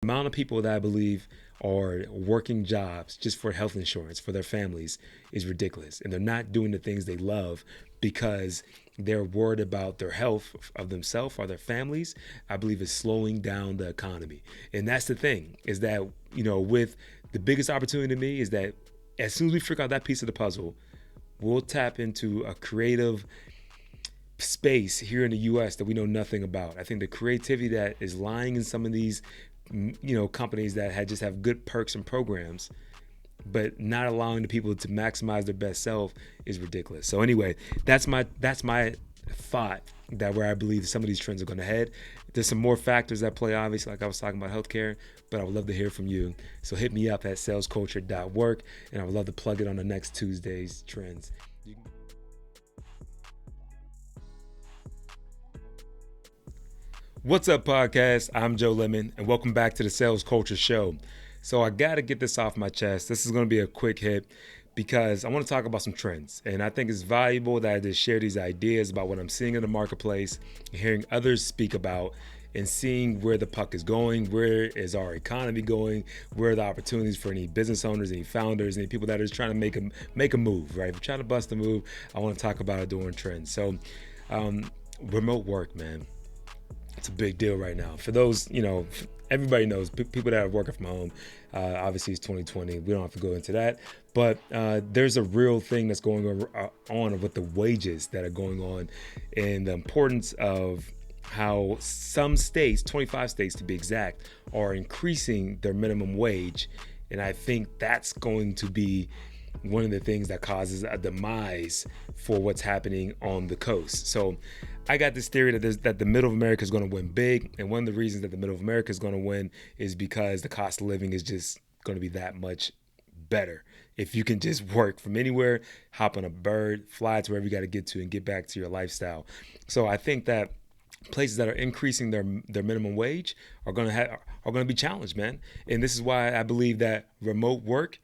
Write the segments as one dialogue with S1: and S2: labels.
S1: amount of people that I believe are working jobs just for health insurance for their families is ridiculous. And they're not doing the things they love because they're worried about their health of themselves or their families. I believe is slowing down the economy. And that's the thing, is that, with the biggest opportunity to me is that as soon as we figure out that piece of the puzzle, we'll tap into a creative space here in the US that we know nothing about. I think the creativity that is lying in some of these companies that just have good perks and programs, but not allowing the people to maximize their best self is ridiculous. So anyway, that's my thought, that where I believe some of these trends are going to head. There's some more factors that play, obviously, like I was talking about healthcare, but I would love to hear from you. So hit me up at salesculture.work, and I would love to plug it on the next Tuesday's trends. What's up, podcast? I'm Joe Lemon, and welcome back to the Sales Culture Show. So I got to get this off my chest. This is going to be a quick hit because I want to talk about some trends. And I think it's valuable that I just share these ideas about what I'm seeing in the marketplace, hearing others speak about, and seeing where the puck is going, where is our economy going, where are the opportunities for any business owners, any founders, any people that are just trying to make a move, right? If you're trying to bust a move, I want to talk about it during trends. So remote work, man. It's a big deal right now. For those, everybody knows people that are working from home. Obviously, it's 2020. We don't have to go into that. But there's a real thing that's going on with the wages that are going on, and the importance of how some states, 25 states to be exact, are increasing their minimum wage. And I think that's going to be one of the things that causes a demise for what's happening on the coast. So I got this theory that the middle of America is going to win big. And one of the reasons that the middle of America is going to win is because the cost of living is just going to be that much better. If you can just work from anywhere, hop on a bird, fly to wherever you got to get to, and get back to your lifestyle. So I think that places that are increasing their minimum wage are going to be challenged, man. And this is why I believe that remote work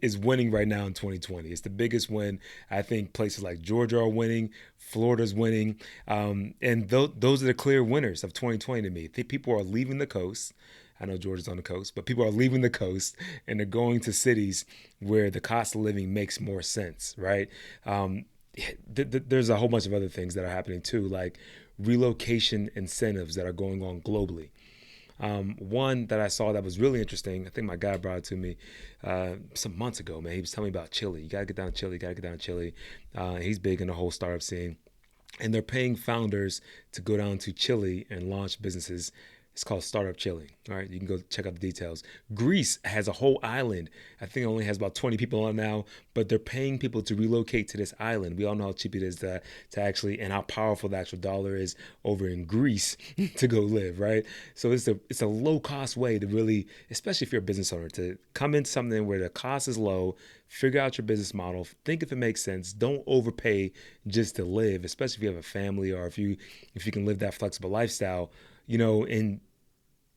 S1: is winning right now in 2020. It's the biggest win. I think places like Georgia are winning, Florida's winning, and those are the clear winners of 2020 to me. I think people are leaving the coast. I know Georgia's on the coast, but people are leaving the coast and they're going to cities where the cost of living makes more sense, right? There's a whole bunch of other things that are happening too, like relocation incentives that are going on globally. One that I saw that was really interesting, I think my guy brought it to me some months ago, man. He was telling me about Chile. You got to get down to Chile. He's big in the whole startup scene. And they're paying founders to go down to Chile and launch businesses. It's called Startup Chile. All right, you can go check out the details. Greece has a whole island. I think it only has about 20 people on now, but they're paying people to relocate to this island. We all know how cheap it is to actually, and how powerful the actual dollar is over in Greece to go live, right? So it's a low cost way to really, especially if you're a business owner, to come into something where the cost is low, figure out your business model, think if it makes sense, don't overpay just to live, especially if you have a family or if you can live that flexible lifestyle, and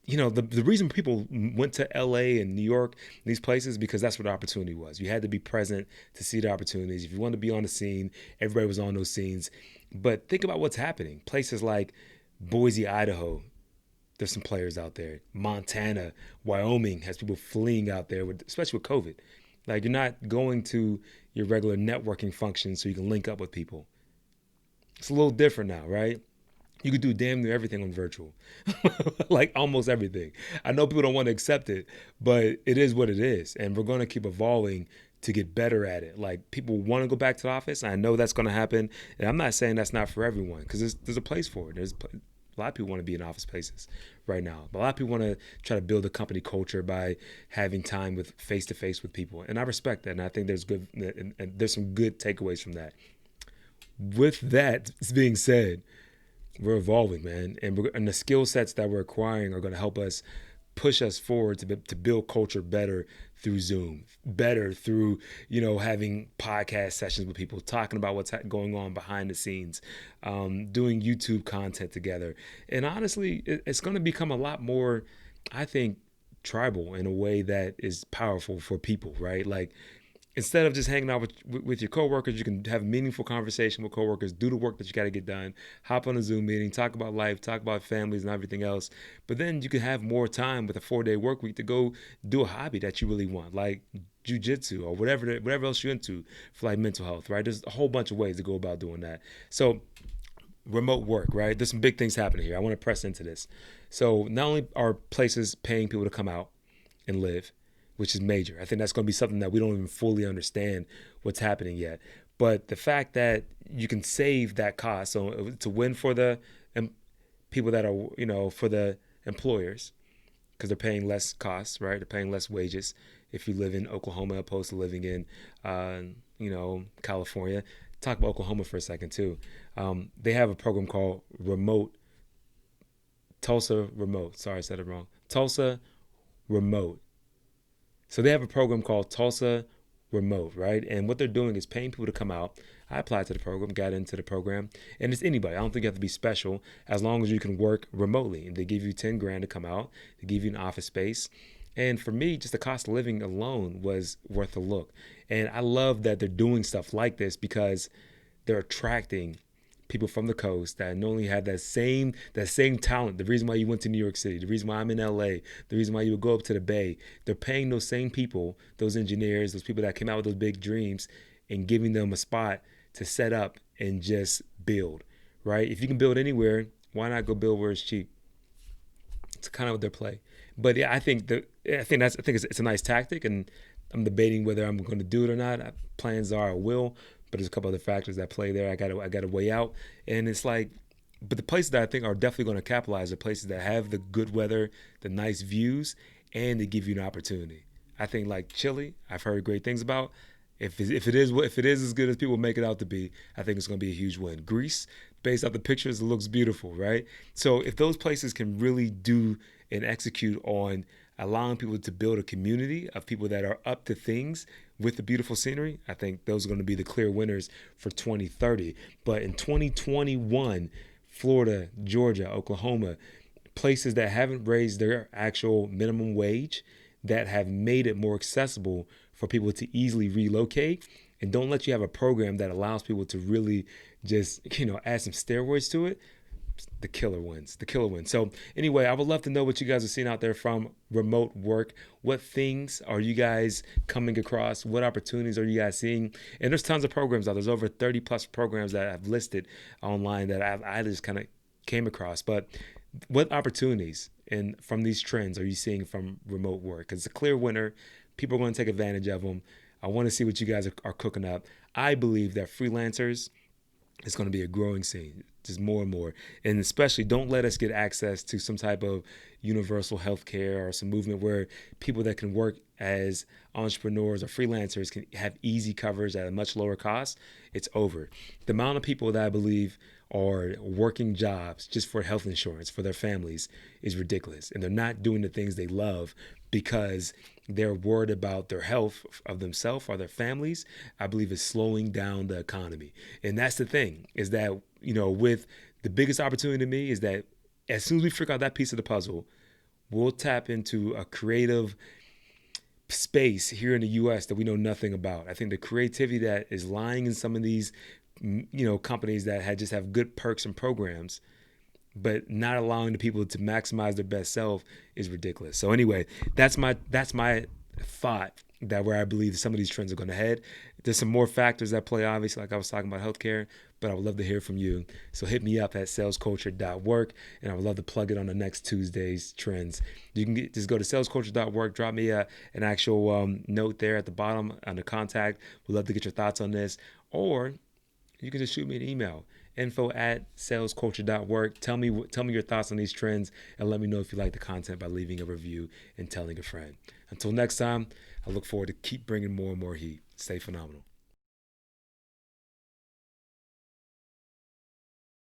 S1: the reason people went to LA and New York, these places, because that's what the opportunity was. You had to be present to see the opportunities. If you wanted to be on the scene, everybody was on those scenes. But think about what's happening. Places like Boise, Idaho, there's some players out there. Montana, Wyoming has people fleeing out there, especially with COVID. Like, you're not going to your regular networking functions so you can link up with people. It's a little different now, right? You could do damn near everything on virtual, like almost everything. I know people don't want to accept it, but it is what it is. And we're going to keep evolving to get better at it. Like, people want to go back to the office. I know that's going to happen. And I'm not saying that's not for everyone, because there's a place for it. A lot of people want to be in office places right now. But a lot of people want to try to build a company culture by having time with face-to-face with people. And I respect that. And I think there's some good takeaways from that. With that being said, we're evolving, man, and the skill sets that we're acquiring are going to help us push us forward to build culture better through Zoom, better through having podcast sessions with people, talking about what's going on behind the scenes, doing YouTube content together. And honestly, it's going to become a lot more, I think, tribal in a way that is powerful for people, right? Like, instead of just hanging out with your coworkers, you can have meaningful conversation with coworkers, do the work that you got to get done, hop on a Zoom meeting, talk about life, talk about families and everything else. But then you can have more time with a 4-day work week to go do a hobby that you really want, like jujitsu or whatever else you're into for like mental health, right? There's a whole bunch of ways to go about doing that. So remote work, right? There's some big things happening here. I want to press into this. So not only are places paying people to come out and live, which is major. I think that's going to be something that we don't even fully understand what's happening yet. But the fact that you can save that cost, so it's a win for the people that are, for the employers, because they're paying less costs, right? They're paying less wages if you live in Oklahoma opposed to living in, California. Talk about Oklahoma for a second too. They have a program called Tulsa Remote. Sorry, I said it wrong. Tulsa Remote. So they have a program called Tulsa Remote, right? And what they're doing is paying people to come out. I applied to the program, got into the program, and it's anybody. I don't think you have to be special as long as you can work remotely. And they give you 10 grand to come out. They give you an office space. And for me, just the cost of living alone was worth a look. And I love that they're doing stuff like this because they're attracting people from the coast that not only have that same talent. The reason why you went to New York City, the reason why I'm in LA, the reason why you would go up to the Bay, they're paying those same people, those engineers, those people that came out with those big dreams, and giving them a spot to set up and just build, right? If you can build anywhere, why not go build where it's cheap? It's kind of what their play. But yeah, I think it's a nice tactic, and I'm debating whether I'm going to do it or not. Plans are I will, but there's a couple other factors that play there. I got to weigh out, and it's like, but the places that I think are definitely going to capitalize are places that have the good weather, the nice views, and they give you an opportunity. I think like Chile, I've heard great things about. If it is as good as people make it out to be, I think it's going to be a huge win. Greece, based off the pictures, it looks beautiful, right? So if those places can really do and execute on allowing people to build a community of people that are up to things with the beautiful scenery, I think those are going to be the clear winners for 2030. But in 2021, Florida, Georgia, Oklahoma, places that haven't raised their actual minimum wage, that have made it more accessible for people to easily relocate, and don't let you have a program that allows people to really just, add some steroids to it. The killer wins. So anyway, I would love to know what you guys are seeing out there from remote work. What things are you guys coming across? What opportunities are you guys seeing? And there's tons of programs out there. There's over 30 plus programs that I've listed online that I just kind of came across. But what opportunities and from these trends are you seeing from remote work? Because it's a clear winner. People are going to take advantage of them. I want to see what you guys are cooking up. I believe that freelancers is going to be a growing scene, just more and more. And especially don't let us get access to some type of universal health care or some movement where people that can work as entrepreneurs or freelancers can have easy coverage at a much lower cost. It's over. The amount of people that I believe are working jobs just for health insurance for their families is ridiculous. And they're not doing the things they love because they're worried about their health of themselves or their families. I believe is slowing down the economy. And that's the thing, is that, with the biggest opportunity to me is that as soon as we figure out that piece of the puzzle, we'll tap into a creative space here in the US that we know nothing about. I think the creativity that is lying in some of these companies that just have good perks and programs, but not allowing the people to maximize their best self is ridiculous. So anyway, that's my thought that where I believe some of these trends are going to head. There's some more factors that play, obviously, like I was talking about healthcare, but I would love to hear from you. So hit me up at salesculture.work, and I would love to plug it on the next Tuesday's trends. You can just go to salesculture.work, drop me an actual note there at the bottom under contact. We'd love to get your thoughts on this. Or you can just shoot me an email, info@salesculture.work. Tell me your thoughts on these trends, and let me know if you like the content by leaving a review and telling a friend. Until next time, I look forward to keep bringing more and more heat. Stay phenomenal.